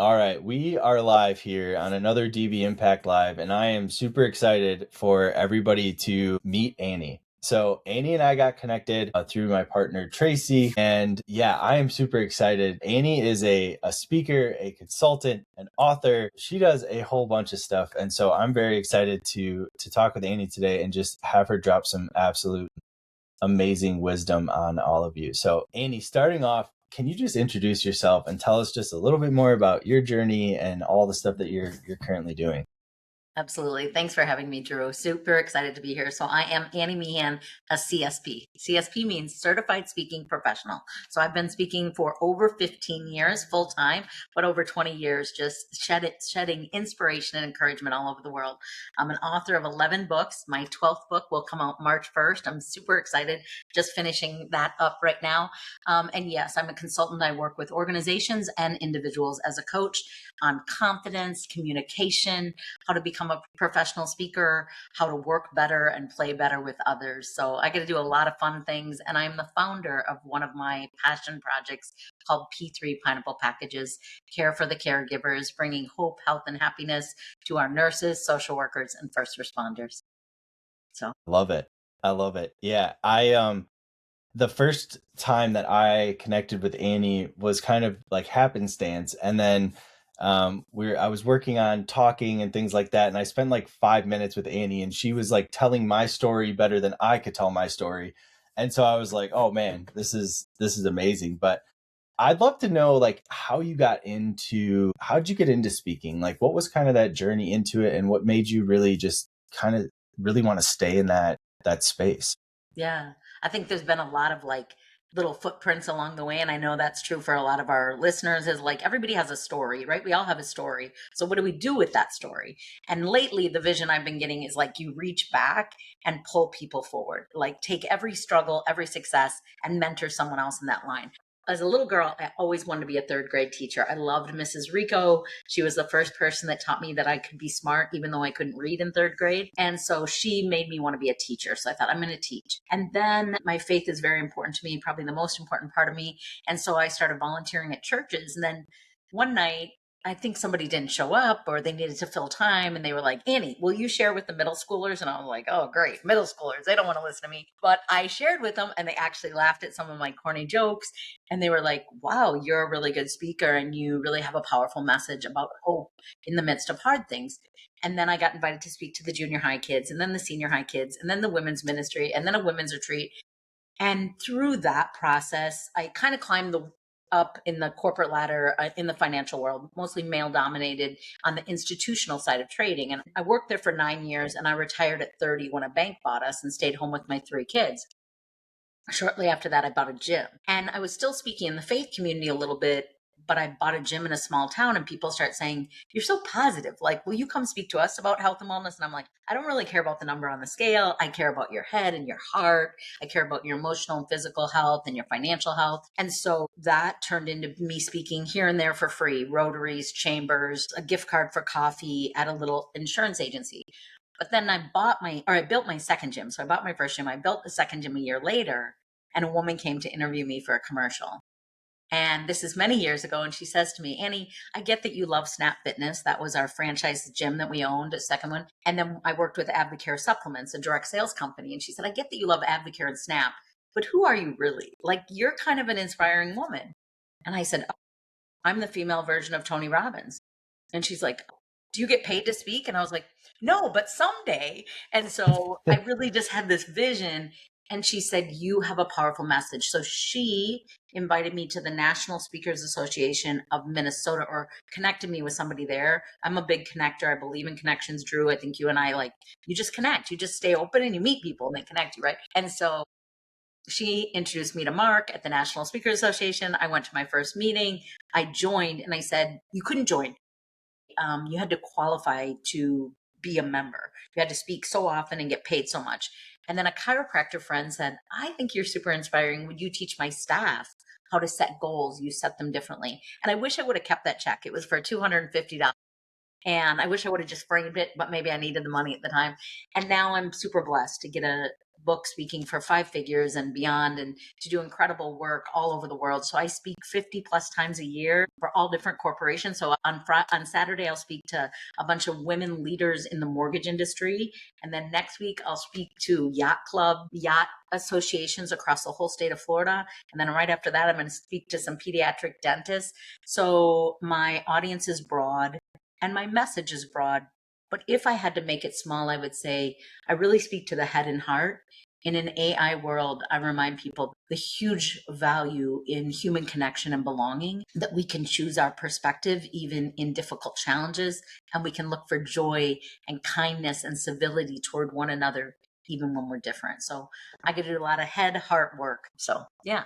All right, we are live here on another DB Impact Live, and I am super excited for everybody to meet Annie. So, Annie and I got connected through my partner Tracy, and yeah, I am super excited. Annie is a speaker, a consultant, an author. She does a whole bunch of stuff, and so I'm very excited to talk with Annie today and just have her drop some absolute amazing wisdom on all of you. So, Annie, starting off, can you just introduce yourself and tell us just a little bit more about your journey and all the stuff that you're currently doing? Absolutely. Thanks for having me, Drew. Super excited to be here. So I am Annie Meehan, a CSP. CSP means Certified Speaking Professional. So I've been speaking for over 15 years full time, but over 20 years just shedding inspiration and encouragement all over the world. I'm an author of 11 books. My 12th book will come out March 1st. I'm super excited, just finishing that up right now. And yes, I'm a consultant. I work with organizations and individuals as a coach on confidence, communication, how to become a professional speaker, how to work better and play better with others. So I get to do a lot of fun things. And I'm the founder of one of my passion projects called P3 Pineapple Packages, Care for the Caregivers, bringing hope, health, and happiness to our nurses, social workers, and first responders. So Love it. I love it. Yeah. I the first time that I connected with Annie was kind of like happenstance. And then I was working on talking and things like that. And I spent like 5 minutes with Annie and she was like telling my story better than I could tell my story. And so I was like, oh man, this is amazing. But I'd love to know like how'd you get into speaking? Like what was kind of that journey into it and what made you really just kind of really want to stay in that space? yeah, I think there's been a lot of like little footprints along the way. And I know that's true for a lot of our listeners is like everybody has a story, right? We all have a story. So what do we do with that story? And lately, the vision I've been getting is like you reach back and pull people forward, like take every struggle, every success, and mentor someone else in that line. As a little girl, I always wanted to be a third grade teacher. I loved Mrs. Rico. She was the first person that taught me that I could be smart, even though I couldn't read in third grade. And so she made me want to be a teacher. So I thought, I'm going to teach. And then my faith is very important to me, probably the most important part of me. And so I started volunteering at churches. And then one night, I think somebody didn't show up or they needed to fill time and they were like, Annie, will you share with the middle schoolers? And I was like, oh, great. Middle schoolers. They don't want to listen to me. But I shared with them and they actually laughed at some of my corny jokes. And they were like, wow, you're a really good speaker and you really have a powerful message about hope in the midst of hard things. And then I got invited to speak to the junior high kids and then the senior high kids and then the women's ministry and then a women's retreat. And through that process, I kind of climbed the up in the corporate ladder in the financial world, mostly male dominated on the institutional side of trading. And I worked there for 9 years and I retired at 30 when a bank bought us and stayed home with my three kids. Shortly after that, I bought a gym and I was still speaking in the faith community a little bit, but I bought a gym in a small town and people start saying, you're so positive. Like, will you come speak to us about health and wellness? And I'm like, I don't really care about the number on the scale. I care about your head and your heart. I care about your emotional and physical health and your financial health. And so that turned into me speaking here and there for free, Rotaries, chambers, a gift card for coffee at a little insurance agency. But then I built my second gym. So I bought my first gym. I built the second gym a year later, and a woman came to interview me for a commercial. And this is many years ago. And she says to me, Annie, I get that you love Snap Fitness. That was our franchise gym that we owned, a second one. And then I worked with Advocare Supplements, a direct sales company. And she said, I get that you love Advocare and Snap, but who are you really? Like, you're kind of an inspiring woman. And I said, oh, I'm the female version of Tony Robbins. And she's like, do you get paid to speak? And I was like, no, but someday. And so I really just had this vision. And she said, you have a powerful message. So she invited me to the National Speakers Association of Minnesota or connected me with somebody there. I'm a big connector. I believe in connections, Drew. I think you and I like, you just connect, you just stay open and you meet people and they connect you, right? And so she introduced me to Mark at the National Speakers Association. I went to my first meeting. I joined and I said, you couldn't join. You had to qualify to be a member. You had to speak so often and get paid so much. And then a chiropractor friend said, I think you're super inspiring. Would you teach my staff how to set goals? You set them differently. And I wish I would have kept that check. It was for $250. And I wish I would have just framed it, but maybe I needed the money at the time. And now I'm super blessed to get book speaking for 5 figures and beyond, and to do incredible work all over the world. So I speak 50 plus times a year for all different corporations. So on Saturday, I'll speak to a bunch of women leaders in the mortgage industry. And then next week, I'll speak to yacht associations across the whole state of Florida. And then right after that, I'm going to speak to some pediatric dentists. So my audience is broad and my message is broad. But if I had to make it small, I would say I really speak to the head and heart. In an AI world, I remind people the huge value in human connection and belonging, that we can choose our perspective even in difficult challenges, and we can look for joy and kindness and civility toward one another even when we're different. So I get to do a lot of head heart work. So yeah,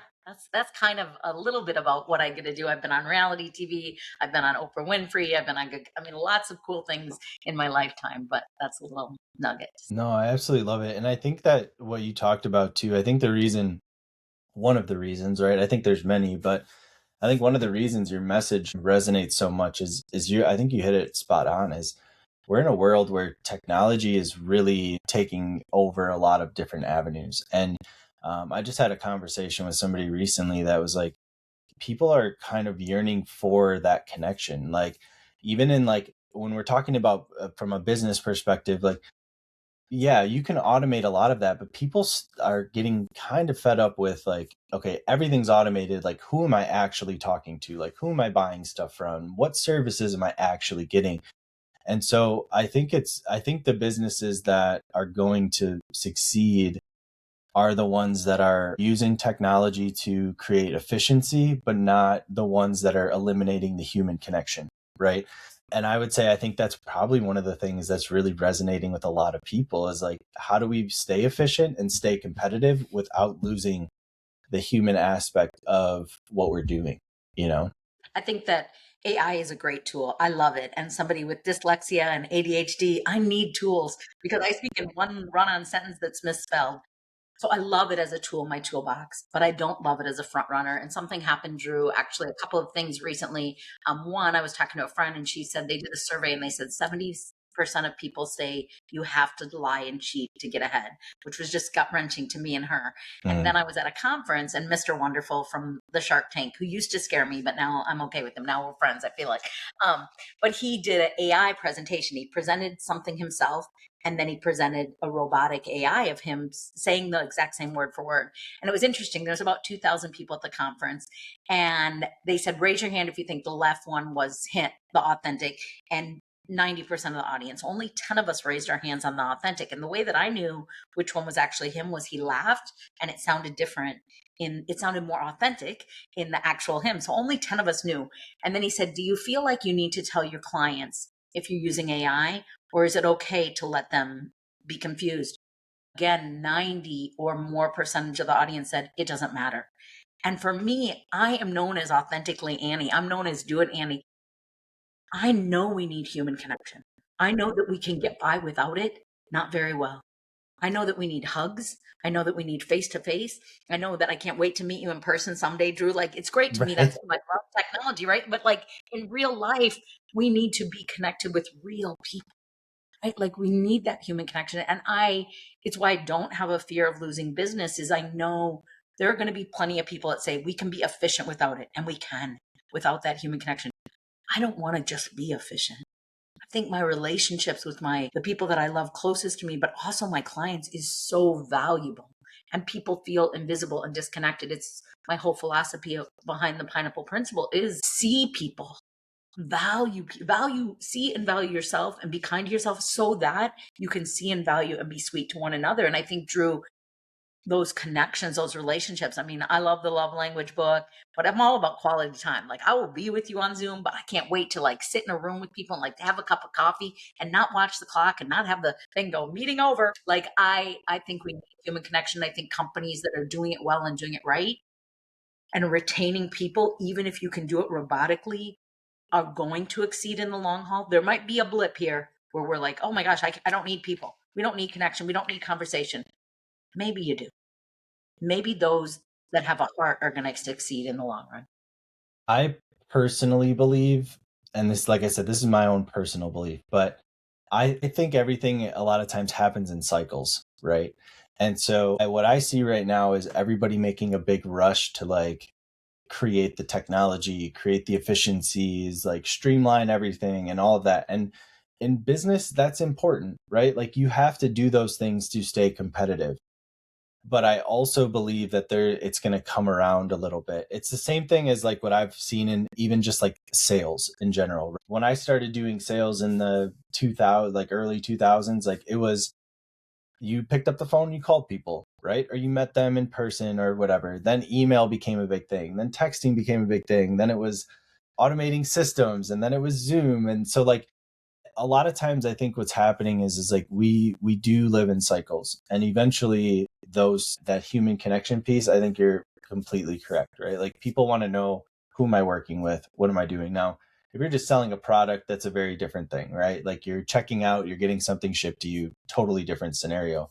that's kind of a little bit about what I get to do. I've been on reality TV, I've been on Oprah Winfrey, I've been on lots of cool things in my lifetime, but that's a little nugget. No, I absolutely love it. And I think that what you talked about too, I think one of the reasons, right? I think there's many, but I think one of the reasons your message resonates so much I think you hit it spot on, is we're in a world where technology is really taking over a lot of different avenues. And I just had a conversation with somebody recently that was like, people are kind of yearning for that connection. Like, even in like, when we're talking about from a business perspective, like, yeah, you can automate a lot of that, but people are getting kind of fed up with like, okay, everything's automated. Like, who am I actually talking to? Like, who am I buying stuff from? What services am I actually getting? And so I think the businesses that are going to succeed are the ones that are using technology to create efficiency, but not the ones that are eliminating the human connection, right? And I would say, I think that's probably one of the things that's really resonating with a lot of people, is like, how do we stay efficient and stay competitive without losing the human aspect of what we're doing, you know? I think that AI is a great tool. I love it. And somebody with dyslexia and ADHD, I need tools because I speak in one run on sentence that's misspelled. So I love it as a tool in my toolbox, but I don't love it as a front runner. And something happened, Drew, actually a couple of things recently. One, I was talking to a friend and she said they did a survey and they said 70% of people say you have to lie and cheat to get ahead, which was just gut wrenching to me and her. And then I was at a conference and Mr. Wonderful from the Shark Tank, who used to scare me, but now I'm okay with him. Now we're friends, I feel like. But he did an AI presentation. He presented something himself, and then he presented a robotic AI of him saying the exact same word for word. And it was interesting. There's about 2,000 people at the conference. And they said, raise your hand if you think the left one was him, the authentic. And 90% of the audience, only 10 of us raised our hands on the authentic. And the way that I knew which one was actually him was he laughed and it sounded different. It sounded more authentic in the actual him. So only 10 of us knew. And then he said, do you feel like you need to tell your clients if you're using AI, or is it okay to let them be confused? Again, 90 or more percentage of the audience said it doesn't matter. And for me, I am known as authentically Annie. I'm known as do it Annie. I know we need human connection. I know that we can get by without it, not very well. I know that we need hugs. I know that we need face to face. I know that I can't wait to meet you in person someday, Drew. Like, it's great to meet on Right. Zoom. I love technology, right? But like in real life, we need to be connected with real people, right? Like, we need that human connection. And it's why I don't have a fear of losing business, is I know there are going to be plenty of people that say we can be efficient without it. And we can, without that human connection. I don't want to just be efficient. I think my relationships with the people that I love closest to me, but also my clients, is so valuable. And people feel invisible and disconnected. It's my whole philosophy behind the pineapple principle is see people, see and value yourself, and be kind to yourself so that you can see and value and be sweet to one another. And I think, Drew, those connections, those relationships. I mean, I love the love language book, but I'm all about quality time. Like, I will be with you on Zoom, but I can't wait to like sit in a room with people and like have a cup of coffee and not watch the clock and not have the thing go meeting over. Like, I think we need human connection. I think companies that are doing it well and doing it right and retaining people, even if you can do it robotically, are going to exceed in the long haul. There might be a blip here where we're like, oh my gosh, I don't need people. We don't need connection. We don't need conversation. Maybe you do. Maybe those that have a heart are going to succeed in the long run. I personally believe, and this, like I said, this is my own personal belief, but I think everything a lot of times happens in cycles, right? And so what I see right now is everybody making a big rush to like create the technology, create the efficiencies, like streamline everything and all of that. And in business, that's important, right? Like you have to do those things to stay competitive. But I also believe that it's going to come around a little bit. It's the same thing as like what I've seen in even just like sales in general. When I started doing sales in the 2000, like early 2000s, like it was, you picked up the phone, you called people, right? Or you met them in person or whatever. Then email became a big thing. Then texting became a big thing. Then it was automating systems, and then it was Zoom. And so like a lot of times I think what's happening is like we do live in cycles, and eventually that human connection piece, I think you're completely correct, right? Like people want to know, who am I working with? What am I doing now? If you're just selling a product, that's a very different thing, right? Like you're checking out, you're getting something shipped to you, totally different scenario.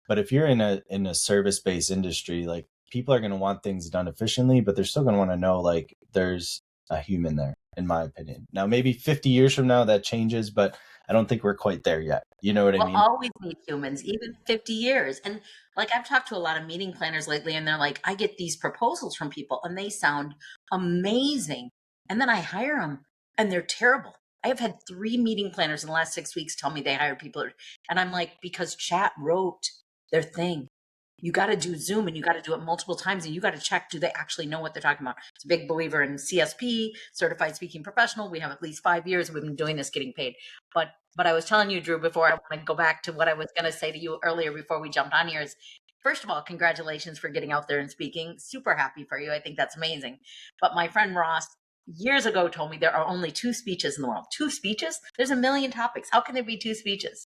But if you're in a service-based industry, like people are going to want things done efficiently, but they're still going to want to know like there's a human there, in my opinion. Now, maybe 50 years from now that changes, but I don't think we're quite there yet. You know what I We'll mean? always need humans, even 50 years. And like I've talked to a lot of meeting planners lately, and they're like, I get these proposals from people and they sound amazing. And then I hire them and they're terrible. I have had 3 meeting planners in the last 6 weeks tell me they hired people. And I'm like, because chat wrote their thing. You got to do Zoom and you got to do it multiple times and you got to check, do they actually know what they're talking about? It's a big believer in CSP, certified speaking professional. We have at least 5 years. We've been doing this, getting paid. But I was telling you, Drew, before, I want to go back to what I was going to say to you earlier before we jumped on here is, first of all, congratulations for getting out there and speaking. Super happy for you. I think that's amazing. But my friend Ross years ago told me there are only 2 speeches in the world. 2 speeches? There's a million topics. How can there be 2 speeches?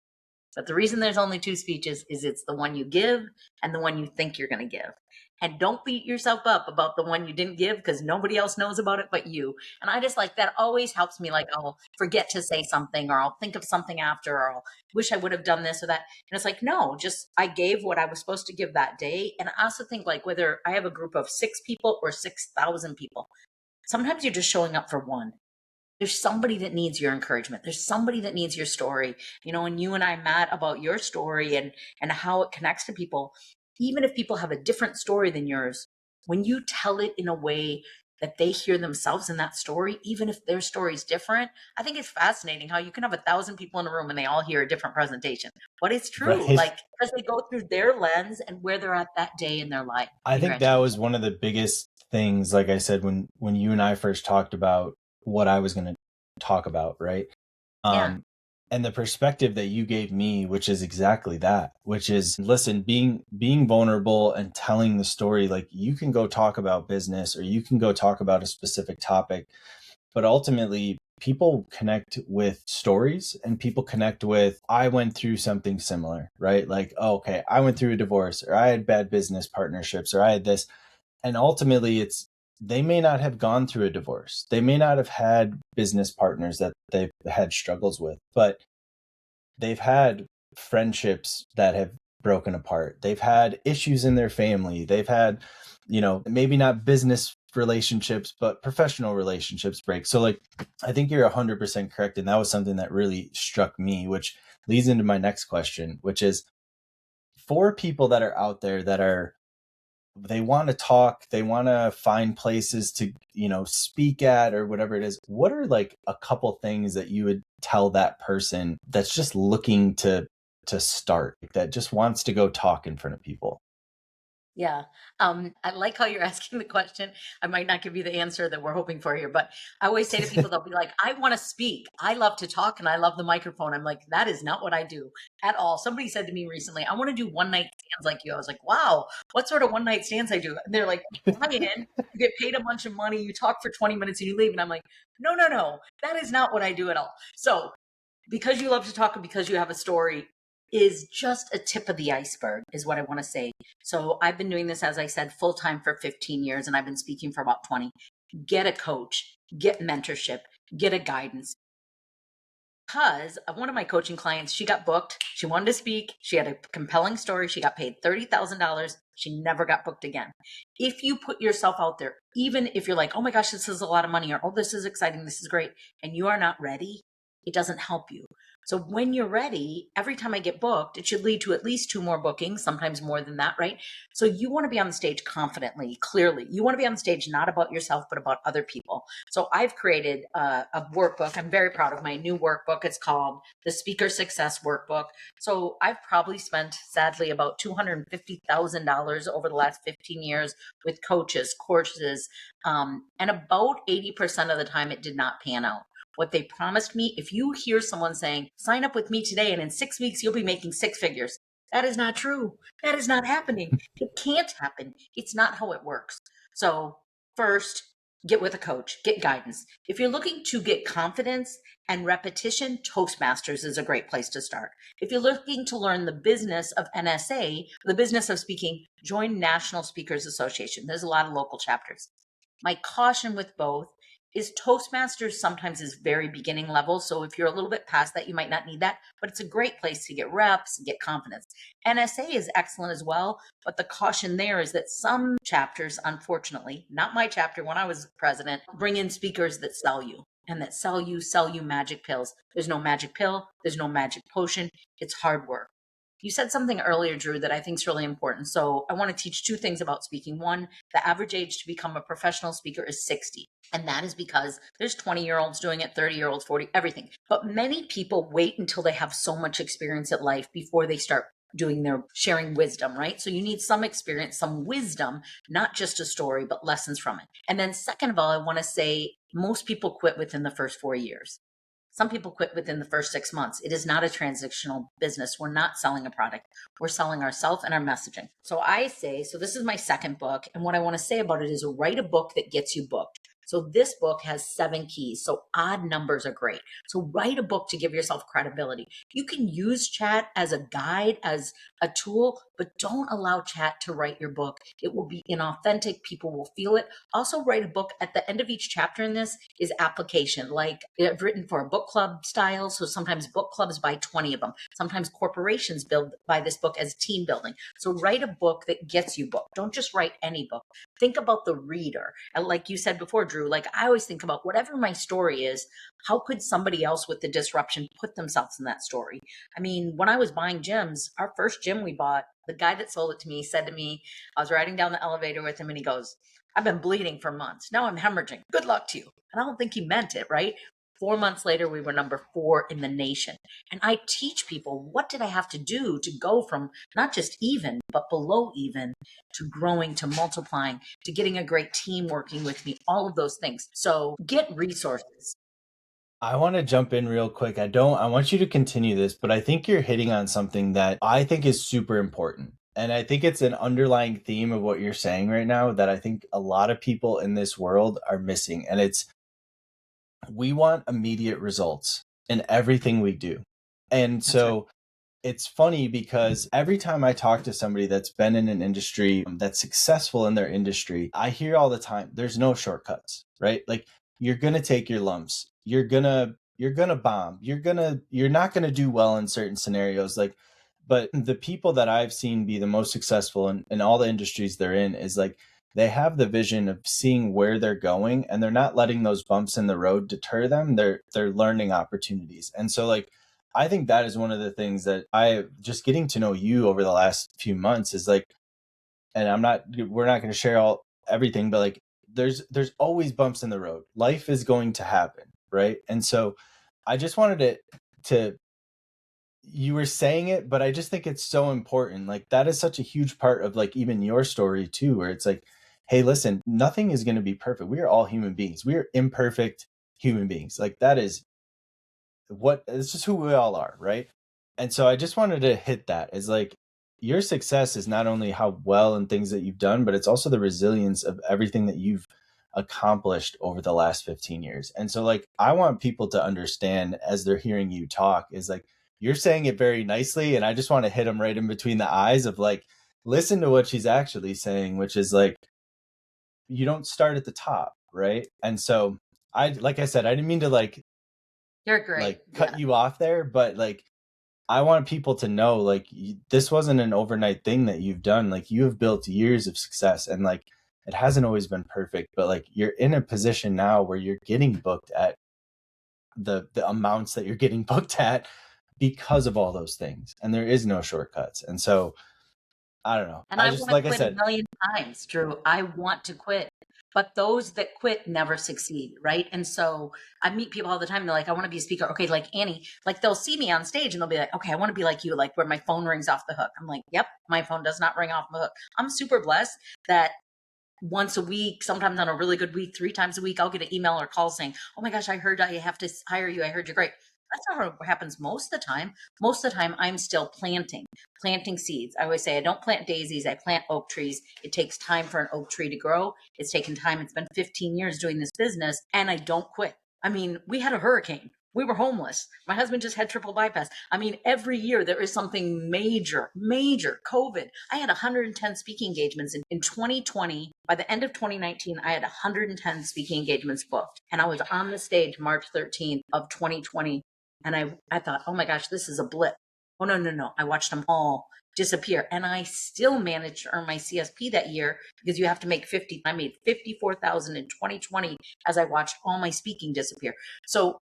But the reason there's only 2 speeches is it's the one you give and the one you think you're going to give. And don't beat yourself up about the one you didn't give because nobody else knows about it but you. And I just like that always helps me. Like, I'll forget to say something or I'll think of something after or I'll wish I would have done this or that. And it's like, no, just I gave what I was supposed to give that day. And I also think like whether I have a group of 6 people or 6,000 people, sometimes you're just showing up for one. There's somebody that needs your encouragement. There's somebody that needs your story. And you and I met about your story and how it connects to people. Even if people have a different story than yours, when you tell it in a way that they hear themselves in that story, even if their story is different, I think it's fascinating how you can have 1,000 people in a room and they all hear a different presentation. But it's true, Right. like because they go through their lens and where they're at that day in their life. I think that was Congratulations. one of the biggest things, like I said, when you and I first talked about what I was going to talk about, right? Yeah. And the perspective that you gave me, which is exactly that, which is, listen, being vulnerable and telling the story. Like you can go talk about business or you can go talk about a specific topic, but ultimately people connect with stories, and people connect with, I went through something similar, right? Like, oh, okay, I went through a divorce, or I had bad business partnerships, or I had this. And ultimately they may not have gone through a divorce. They may not have had business partners that they've had struggles with, but they've had friendships that have broken apart. They've had issues in their family. They've had, maybe not business relationships, but professional relationships break. So like, I think you're 100% correct. And that was something that really struck me, which leads into my next question, which is, for people that are out there that they want to talk, they want to find places to, speak at or whatever it is, what are like a couple things that you would tell that person that's just looking to start, that just wants to go talk in front of people? Yeah. I like how you're asking the question. I might not give you the answer that we're hoping for here, but I always say to people, they'll be like, I want to speak. I love to talk and I love the microphone. I'm like, that is not what I do at all. Somebody said to me recently, I want to do one night stands like you. I was like, wow, what sort of one night stands I do? And they're like, fly in, you get paid a bunch of money, you talk for 20 minutes and you leave. And I'm like, no, no, no, that is not what I do at all. So because you love to talk and because you have a story is just a tip of the iceberg, is what I want to say. So I've been doing this, as I said, full time for 15 years, and I've been speaking for about 20. Get a coach, get mentorship, get a guidance. Because one of my coaching clients, she got booked. She wanted to speak. She had a compelling story. She got paid $30,000. She never got booked again. If you put yourself out there, even if you're like, oh my gosh, this is a lot of money, or oh, this is exciting, this is great, and you are not ready, it doesn't help you. So when you're ready, every time I get booked, it should lead to at least 2 more bookings, sometimes more than that, right? So you want to be on the stage confidently, clearly. You want to be on the stage not about yourself, but about other people. So I've created a workbook. I'm very proud of my new workbook. It's called the Speaker Success Workbook. So I've probably spent, sadly, about $250,000 over the last 15 years with coaches, courses, and about 80% of the time it did not pan out. What they promised me, if you hear someone saying, sign up with me today and in 6 weeks you'll be making 6 figures, that is not true. That is not happening. It can't happen. It's not how it works. So, first, get with a coach, get guidance. If you're looking to get confidence and repetition, Toastmasters is a great place to start. If you're looking to learn the business of NSA, the business of speaking, join National Speakers Association. There's a lot of local chapters. My caution with both is Toastmasters sometimes is very beginning level. So if you're a little bit past that, you might not need that, but it's a great place to get reps and get confidence. NSA is excellent as well, but the caution there is that some chapters, unfortunately, not my chapter when I was president, bring in speakers that sell you and that sell you magic pills. There's no magic pill. There's no magic potion. It's hard work. You said something earlier, Drew, that I think is really important. So I want to teach 2 things about speaking. One, the average age to become a professional speaker is 60. And that is because there's 20-year-olds doing it, 30-year-olds, 40, everything. But many people wait until they have so much experience at life before they start doing their sharing wisdom, right? So you need some experience, some wisdom, not just a story, but lessons from it. And then second of all, I want to say most people quit within the first 4 years. Some people quit within the first 6 months. It is not a transactional business. We're not selling a product. We're selling ourselves and our messaging. So I say, so this is my second book. And what I want to say about it is write a book that gets you booked. So this book has 7 keys. So odd numbers are great. So write a book to give yourself credibility. You can use chat as a guide, as a tool, but don't allow chat to write your book. It will be inauthentic. People will feel it. Also write a book. At the end of each chapter in this is application. Like I've written for a book club style. So sometimes book clubs buy 20 of them. Sometimes corporations buy this book as team building. So write a book that gets you booked. Don't just write any book. Think about the reader. And like you said before, Drew, like I always think about whatever my story is, how could somebody else with the disruption put themselves in that story? I mean, when I was buying gyms, our first gym we bought, the guy that sold it to me said to me, I was riding down the elevator with him and he goes, I've been bleeding for months. Now I'm hemorrhaging. Good luck to you. And I don't think he meant it, right? 4 months later, we were number 4 in the nation. And I teach people, what did I have to do to go from not just even, but below even, to growing, to multiplying, to getting a great team working with me, all of those things. So get resources. I want to jump in real quick. I want you to continue this, but I think you're hitting on something that I think is super important. And I think it's an underlying theme of what you're saying right now that I think a lot of people in this world are missing. And it's we want immediate results in everything we do. And so it's funny because every time I talk to somebody that's been in an industry that's successful in their industry, I hear all the time, there's no shortcuts, right? Like you're going to take your lumps. You're going to bomb. You're not going to do well in certain scenarios. Like, but the people that I've seen be the most successful in all the industries they're in is like, they have the vision of seeing where they're going and they're not letting those bumps in the road deter them. They're learning opportunities. And so like, I think that is one of the things that I just getting to know you over the last few months is like, and we're not going to share everything, but like, there's always bumps in the road. Life is going to happen. Right. And so I just wanted to, you were saying it, but I just think it's so important. Like that is such a huge part of like even your story too, where it's like, hey, listen, nothing is going to be perfect. We are all human beings. We are imperfect human beings. Like that is it's just who we all are, right? And so I just wanted to hit that is like your success is not only how well and things that you've done, but it's also the resilience of everything that you've accomplished over the last 15 years. And so like I want people to understand as they're hearing you talk is like you're saying it very nicely and I just want to hit them right in between the eyes of like listen to what she's actually saying, which is like you don't start at the top, right? And so like I said, I didn't mean to You're great. cut you off there, but like I want people to know like this wasn't an overnight thing that you've done. Like you have built years of success and like it hasn't always been perfect, but like you're in a position now where you're getting booked at the amounts that you're getting booked at because of all those things. And there is no shortcuts. And so I don't know. And I I just, want to like I quit a said, million times, Drew. I want to quit. But those that quit never succeed, right? And so I meet people all the time. They're like, I want to be a speaker. Okay, like Annie, like they'll see me on stage and they'll be like, okay, I want to be like you, like where my phone rings off the hook. I'm like, yep, my phone does not ring off the hook. I'm super blessed that once a week, sometimes on a really good week, 3 times a week, I'll get an email or call saying, oh my gosh, I heard I have to hire you. I heard you're great. That's not what happens most of the time. Most of the time, I'm still planting seeds. I always say I don't plant daisies, I plant oak trees. It takes time for an oak tree to grow. It's taken time. It's been 15 years doing this business, and I don't quit. I mean, we had a hurricane. We were homeless. My husband just had triple bypass. I mean, every year there is something major, major. COVID. I had 110 speaking engagements in 2020. By the end of 2019, I had 110 speaking engagements booked. And I was on the stage March 13th of 2020. And I thought, oh my gosh, this is a blip. Oh, no, no, no. I watched them all disappear. And I still managed to earn my CSP that year because you have to make 50. I made 54,000 in 2020 as I watched all my speaking disappear. So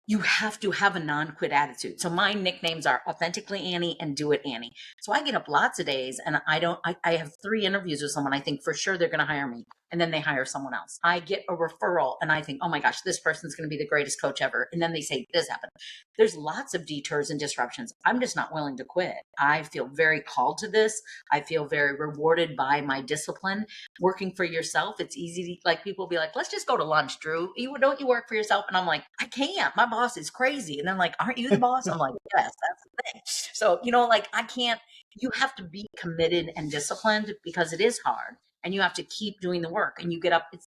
you have to have a non-quit attitude. So my nicknames are Authentically Annie and Do It Annie. So I get up lots of days and I have 3 interviews with someone. I think for sure they're going to hire me. And then they hire someone else. I get a referral and I think, oh my gosh, this person's going to be the greatest coach ever. And then they say this happened. There's lots of detours and disruptions. I'm just not willing to quit. I feel very called to this. I feel very rewarded by my discipline. Working for yourself, it's easy to, like, people be like, let's just go to lunch, Drew. Don't you work for yourself? And I'm like, I can't. My boss is crazy. And then like, aren't you the boss? I'm like, yes, that's the thing. So, like I can't, you have to be committed and disciplined because it is hard and you have to keep doing the work and you get up. It's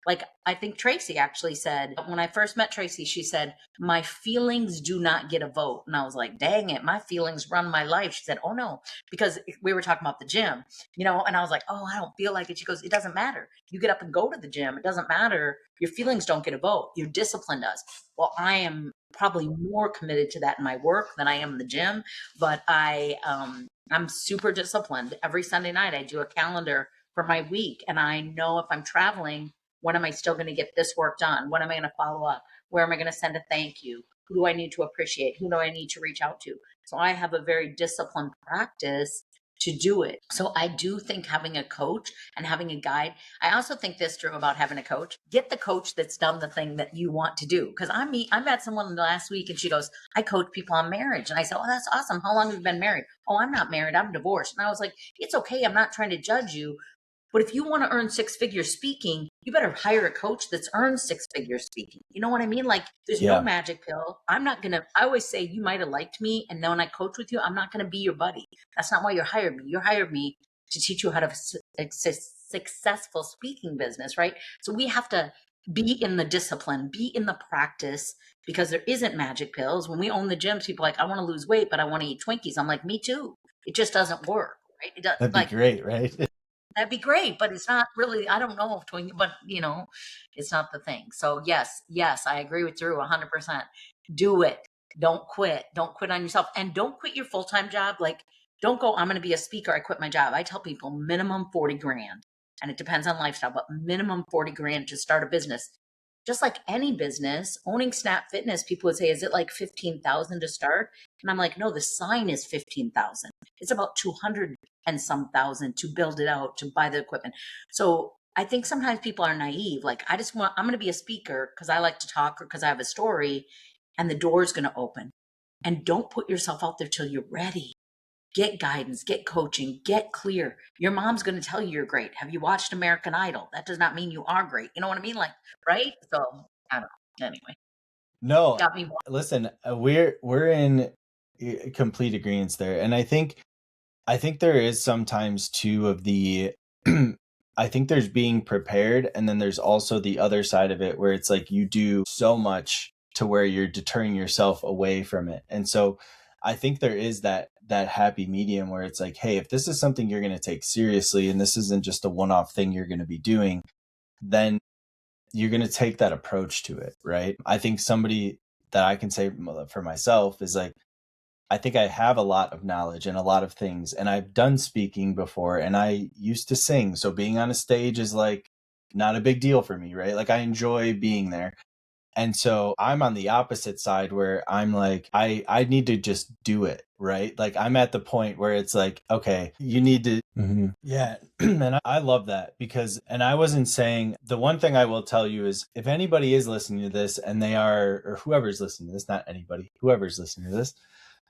like, I think Tracy actually said, when I first met Tracy, she said, my feelings do not get a vote. And I was like, dang it, my feelings run my life. She said, oh no, because we were talking about the gym, and I was like, oh, I don't feel like it. She goes, it doesn't matter. You get up and go to the gym. It doesn't matter. Your feelings don't get a vote. Your discipline does. Well, I am probably more committed to that in my work than I am in the gym, but I'm super disciplined. Every Sunday night, I do a calendar for my week. And I know if I'm traveling, when am I still going to get this work done? When am I going to follow up? Where am I going to send a thank you? Who do I need to appreciate? Who do I need to reach out to? So I have a very disciplined practice to do it. So I do think having a coach and having a guide. I also think this, Drew, about having a coach. Get the coach that's done the thing that you want to do. Because I met someone last week and she goes, I coach people on marriage. And I said, oh, that's awesome. How long have you been married? Oh, I'm not married. I'm divorced. And I was like, it's okay. I'm not trying to judge you. But if you want to earn 6 figures speaking, you better hire a coach that's earned 6 figures speaking. You know what I mean? Like, there's no yeah, magic pill. I always say, you might have liked me. And then when I coach with you, I'm not going to be your buddy. That's not why you hired me. You hired me to teach you how to successful speaking business, right? So we have to be in the discipline, be in the practice, because there isn't magic pills. When we own the gyms, people are like, I want to lose weight, but I want to eat Twinkies. I'm like, me too. It just doesn't work, right? It does, that'd be like, great, right? that'd be great, but it's not really, I don't know if but it's not the thing. So yes, I agree with Drew 100%. Do it. Don't quit. Don't quit on yourself. And don't quit your full-time job. Like, don't go, I'm going to be a speaker. I quit my job. I tell people minimum 40 grand. And it depends on lifestyle, but minimum 40 grand to start a business. Just like any business, owning Snap Fitness, people would say, is it like 15,000 to start? And I'm like, no, the sign is 15,000. It's about 200 and some thousand to build it out, to buy the equipment. So I think sometimes people are naive. Like, I'm going to be a speaker because I like to talk or because I have a story, and the door is going to open. And don't put yourself out there till you're ready. Get guidance, get coaching, get clear. Your mom's going to tell you you're great. Have you watched American Idol? That does not mean you are great. You know what I mean? Like, right? So I don't know. Anyway, No, got me. listen, we're in complete agreement there. And I think there is sometimes too of the I think there's being prepared, and then there's also the other side of it where it's like you do so much to where you're deterring yourself away from it. And so I think there is that happy medium where it's like, hey, if this is something you're going to take seriously and this isn't just a one-off thing you're going to be doing, then you're going to take that approach to it, right? I think somebody that I can say for myself is like, I think I have a lot of knowledge and a lot of things, and I've done speaking before and I used to sing. So being on a stage is like not a big deal for me, right? Like I enjoy being there. And so I'm on the opposite side where I'm like, I need to just do it, right? Like I'm at the point where it's like, okay, you need to, yeah. And I love that because, and I wasn't saying, the one thing I will tell you is if anybody is listening to this and they are, or whoever's listening to this, not anybody, whoever's listening to this,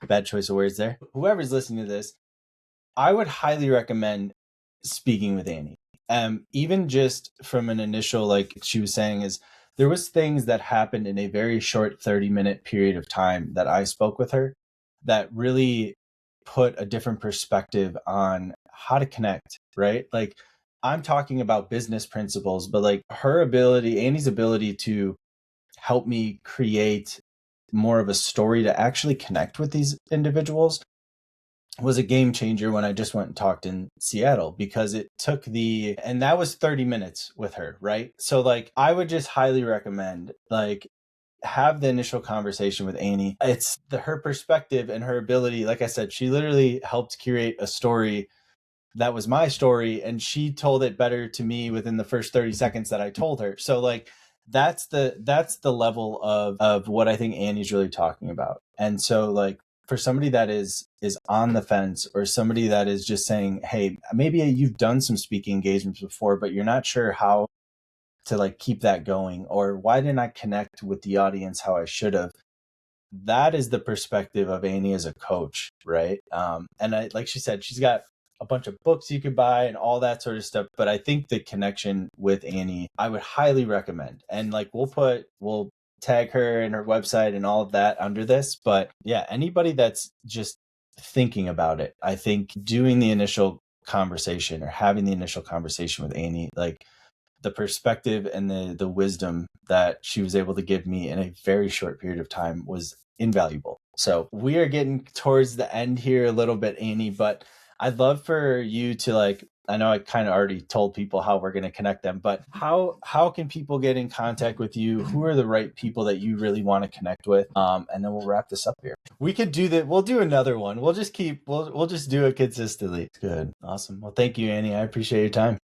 bad choice of words there, whoever's listening to this, I would highly recommend speaking with Annie. Even just from an initial, like she was saying, is there was things that happened in a very short 30-minute period of time that I spoke with her that really put a different perspective on how to connect, right? Like I'm talking about business principles, but like her ability, Annie's ability to help me create more of a story to actually connect with these individuals was a game changer when I just went and talked in Seattle because it took and that was 30 minutes with her, right? So like I would just highly recommend like have the initial conversation with Annie. It's her perspective and her ability. Like I said, she literally helped curate a story that was my story and she told it better to me within the first 30 seconds that I told her. So like that's the level of what I think Annie's really talking about. And so like for somebody that is on the fence or somebody that is just saying, hey, maybe you've done some speaking engagements before, but you're not sure how to like keep that going, or why didn't I connect with the audience how I should have? That is the perspective of Annie as a coach, right? And like she said, she's got a bunch of books you could buy and all that sort of stuff. But I think the connection with Annie, I would highly recommend. And like we'll tag her and her website and all of that under this. But yeah, anybody that's just thinking about it, I think doing the initial conversation or having the initial conversation with Annie, like the perspective and the wisdom that she was able to give me in a very short period of time was invaluable. So we are getting towards the end here a little bit, Annie, but I'd love for you to like, I know I kind of already told people how we're going to connect them, but how can people get in contact with you? Who are the right people that you really want to connect with? And then we'll wrap this up here. We could do that. We'll do another one. We'll just do it consistently. Good. Awesome. Well, thank you, Annie. I appreciate your time.